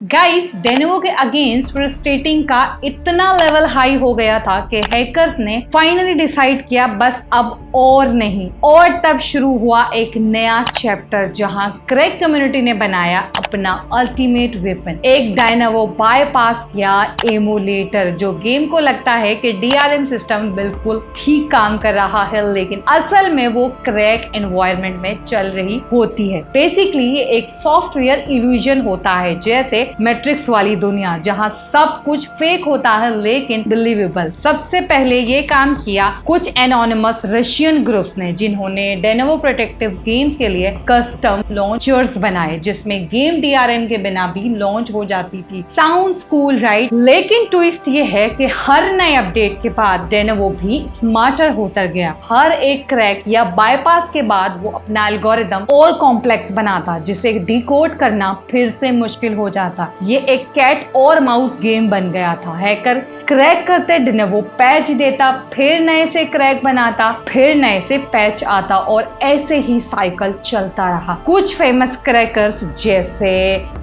Guys, डेनोवो के against frustrating का इतना लेवल हाई हो गया था कि हैकर्स ने फाइनली डिसाइड किया बस अब और नहीं। और तब शुरू हुआ एक नया चैप्टर जहां क्रैक कम्युनिटी ने बनाया अपना अल्टीमेट वेपन, एक डायनावो बाईपास किया एमुलेटर, जो गेम को लगता है कि डीआरएम सिस्टम बिल्कुल ठीक काम कर रहा है, लेकिन असल में वो क्रैक एनवायरनमेंट में चल रही होती है। बेसिकली ये एक सॉफ्टवेयर इल्यूजन होता है, जैसे मैट्रिक्स वाली दुनिया जहां सब कुछ फेक होता है लेकिन बिलीवेबल। सबसे पहले ये काम किया कुछ एनोनिमस रशियन ग्रुप्स ने, जिन्होंने डेनोवो प्रोटेक्टिव गेम्स के लिए कस्टम लॉन्चर्स बनाए, जिसमें गेम डीआरएम के बिना भी लॉन्च हो जाती थी। Sounds cool right? लेकिन ट्विस्ट ये है कि हर नए अपडेट के बाद डेनोवो भी स्मार्टर होता गया। हर एक क्रैक या बाईपास के बाद वो अपना एल्गोरिदम और कॉम्प्लेक्स बनाता, जिसे डिकोड करना फिर से मुश्किल हो जाता। ये एक कैट और माउस गेम बन गया था। हैकर क्रैक करते डेनोवो पैच देता, फिर नए से क्रैक बनाता, फिर नए से पैच आता और ऐसे ही साइकिल चलता रहा। कुछ फेमस क्रैकर्स जैसे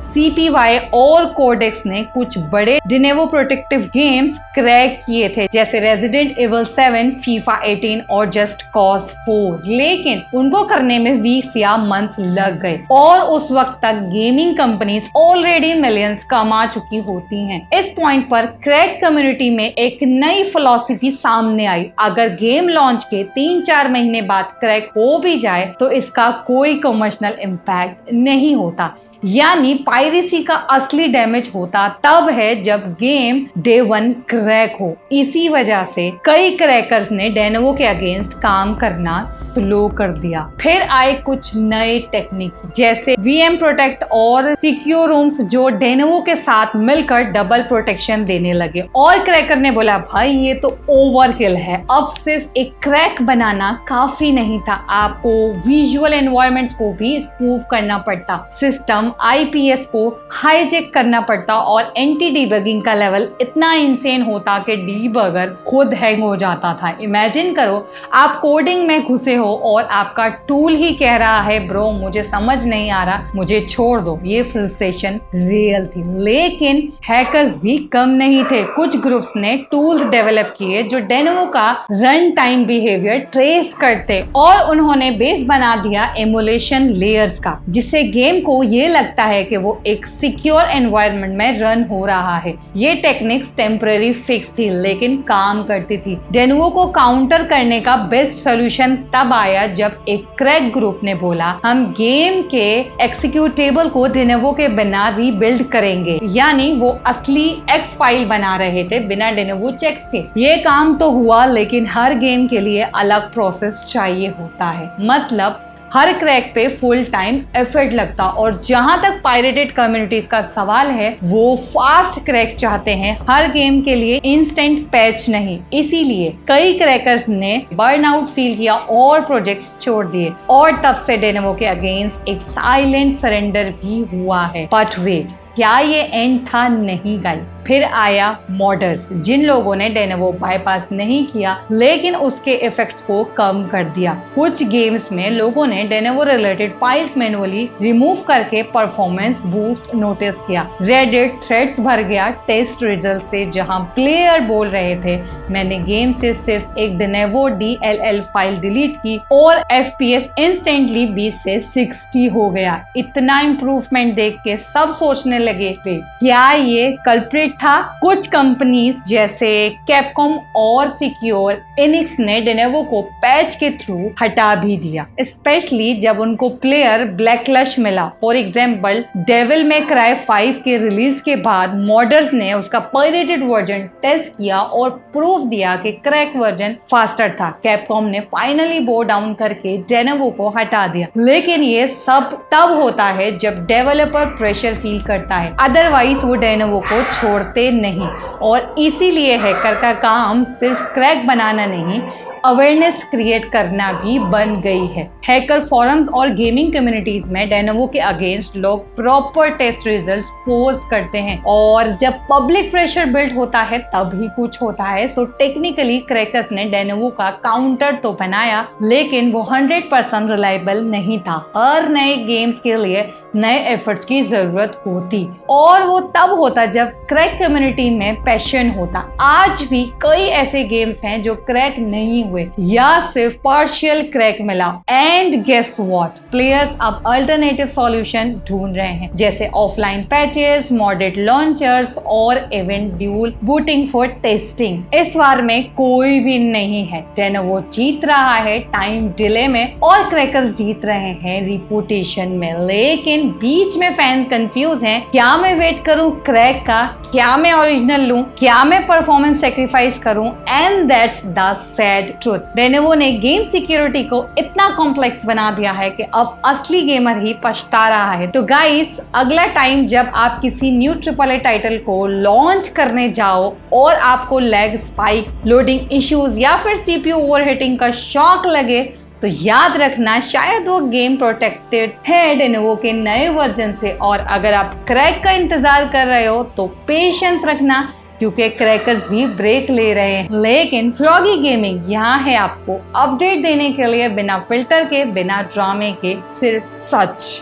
CPY और कोडेक्स ने कुछ बड़े डेनोवो प्रोटेक्टिव गेम्स क्रैक किए थे, जैसे रेजिडेंट एविल 7, FIFA 18 और जस्ट कॉज 4, लेकिन उनको करने में वीक्स या मंथ्स लग गए और उस वक्त तक गेमिंग कंपनीज ऑलरेडी मिलियंस कमा चुकी होती हैं। इस पॉइंट पर क्रैक कम्युनिटी में एक नई फिलॉसफी सामने आई। अगर गेम लॉन्च के 3-4 महीने बाद क्रैक हो भी जाए तो इसका कोई कमर्शियल इम्पैक्ट नहीं होता, यानी पायरेसी का असली डैमेज होता तब है जब गेम डे 1 क्रैक हो। इसी वजह से कई क्रैकर्स ने डेनोवो के अगेंस्ट काम करना स्लो कर दिया। फिर आए कुछ नए टेक्निक्स जैसे VM प्रोटेक्ट और सिक्योर रूम्स, जो डेनोवो के साथ मिलकर डबल प्रोटेक्शन देने लगे। और क्रैकर ने बोला भाई ये तो ओवरकिल है, अब सिर्फ एक क्रैक बनाना काफी नहीं था, आपको विजुअल एनवायरनमेंट्स को भी स्पूफ करना पड़ता, सिस्टम IPS को हाईजेक करना पड़ता और एंटी डीबगिंग का लेवल इतना इंसेन होता कि डीबगर खुद हैंग हो जाता था। इमेजिन करो आप कोडिंग में घुसे हो और आपका टूल ही कह रहा है ब्रो मुझे समझ नहीं आ रहा, मुझे छोड़ दो। ये फ्रस्ट्रेशन रियल थी, लेकिन हैकर्स भी कम नहीं थे। कुछ ग्रुप्स ने टूल्स डेवलप किए जो डेनोवो का रन टाइम बिहेवियर ट्रेस करते, और उन्होंने बेस बना दिया एमुलेशन लेयर्स का, जिससे गेम को ये लगता है कि वो एक सिक्योर एनवायरनमेंट में रन हो रहा है। ये टेक्निक्स टेम्पररी फिक्स थी लेकिन काम करती थी। डेनोवो को काउंटर करने का बेस्ट सोल्यूशन तब आया जब एक क्रैक ग्रुप ने बोला हम गेम के एक्सिक्यूटेबल को डेनोवो के बिना रीबिल्ड करेंगे, यानी वो असली X फाइल बना रहे थे बिना डेनोवो चेक्स के। ये काम तो हुआ, लेकिन हर गेम के लिए अलग प्रोसेस चाहिए होता है, मतलब हर क्रैक पे फुल टाइम एफर्ट लगता। और जहां तक पायरेटेड कम्युनिटीज का सवाल है, वो फास्ट क्रैक चाहते हैं, हर गेम के लिए इंस्टेंट पैच नहीं। इसीलिए कई क्रैकर्स ने बर्नआउट फील किया और प्रोजेक्ट्स छोड़ दिए, और तब से डेनोवो के अगेंस्ट एक साइलेंट सरेंडर भी हुआ है। बट वेट, क्या ये एंड था? नहीं गाइस, फिर आया मॉडर्स, जिन लोगों ने डेनोवो बाईपास नहीं किया लेकिन उसके इफेक्ट्स को कम कर दिया। कुछ गेम्स में लोगों ने डेनोवो रिलेटेड फाइल्स मैनुअली रिमूव करके परफॉर्मेंस बूस्ट नोटिस किया। रेडिट थ्रेड्स भर गया टेस्ट रिजल्ट से, जहां प्लेयर बोल रहे थे मैंने गेम से सिर्फ एक डेनोवो DLL फाइल डिलीट की और FPS इंस्टेंटली 20 से 60 हो गया। इतना इम्प्रूवमेंट देख के सब सोचने लगे क्या ये कल्प्रिट था? कुछ कंपनीज जैसे कैपकॉम और सिक्योर एनिक्स ने डेनोवो को पैच के थ्रू हटा भी दिया, स्पेशली जब उनको प्लेयर ब्लैकलश मिला। For example Devil May Cry 5 के रिलीज के बाद मॉडर्स ने उसका पायरेटेड वर्जन टेस्ट किया और प्रूफ दिया कि क्रैक वर्जन फास्टर था। कैपकॉम ने फाइनली बो डाउन करके डेनोवो को हटा दिया, लेकिन ये सब तब होता है जब डेवलपर प्रेशर फील करता है, अदरवाइज वो डेनोवो को छोड़ते नहीं। और इसीलिए हैकर का काम सिर्फ क्रैक बनाना नहीं, अवेयरनेस क्रिएट करना भी बन गई है। हैकर फोरम्स और गेमिंग कम्युनिटीज में डेनोवो के अगेंस्ट लोग प्रॉपर टेस्ट रिजल्ट्स पोस्ट करते हैं, और जब पब्लिक प्रेशर बिल्ड होता है तभी कुछ होता है। सो टेक्निकली क्रैकर्स ने डेनोवो का काउंटर तो बनाया, लेकिन वो 100% रिलायबल नहीं था। हर नए गेम्स के लिए नए एफर्ट्स की जरूरत होती, और वो तब होता जब क्रैक कम्युनिटी में पैशन होता। आज भी कई ऐसे गेम्स हैं जो क्रैक नहीं हुए या सिर्फ पार्शियल क्रैक मिला। एंड गेस व्हाट, प्लेयर्स अब अल्टरनेटिव सॉल्यूशन ढूंढ रहे हैं, जैसे ऑफलाइन पैचेस, मॉडेड लॉन्चर्स और event dual booting for testing. इस बार में कोई भी नहीं है। लेनोवो जीत रहा है टाइम डिले में और क्रैकर्स जीत रहे हैं रिपुटेशन में। लेकिन बीच में फैन कंफ्यूज हैं, क्या मैं वेट करूं क्रैक का, क्या मैं ओरिजिनल लूं, क्या मैं परफॉर्मेंस सेक्रीफाइस करूं? And that's the sad truth. Lenovo ने गेम सिक्योरिटी को इतना कॉम्प्लेक्स बना दिया है कि अब असली गेमर ही पछता रहा है। तो गाइस, अगला टाइम जब आप किसी न्यू AAA टाइटल को लॉन्च करने जाओ और आपको लैग स्पाइक्स, लोडिंग इश्यूज या फिर CPU ओवरहीटिंग का शॉक लगे, तो याद रखना शायद वो गेम प्रोटेक्टेड है लेनोवो के नए वर्जन से। और अगर आप क्रैक का इंतजार कर रहे हो तो पेशेंस रखना, क्योंकि क्रैकर्स भी ब्रेक ले रहे हैं। लेकिन फ्रॉगी गेमिंग यहाँ है आपको अपडेट देने के लिए, बिना फिल्टर के, बिना ड्रामे के, सिर्फ सच।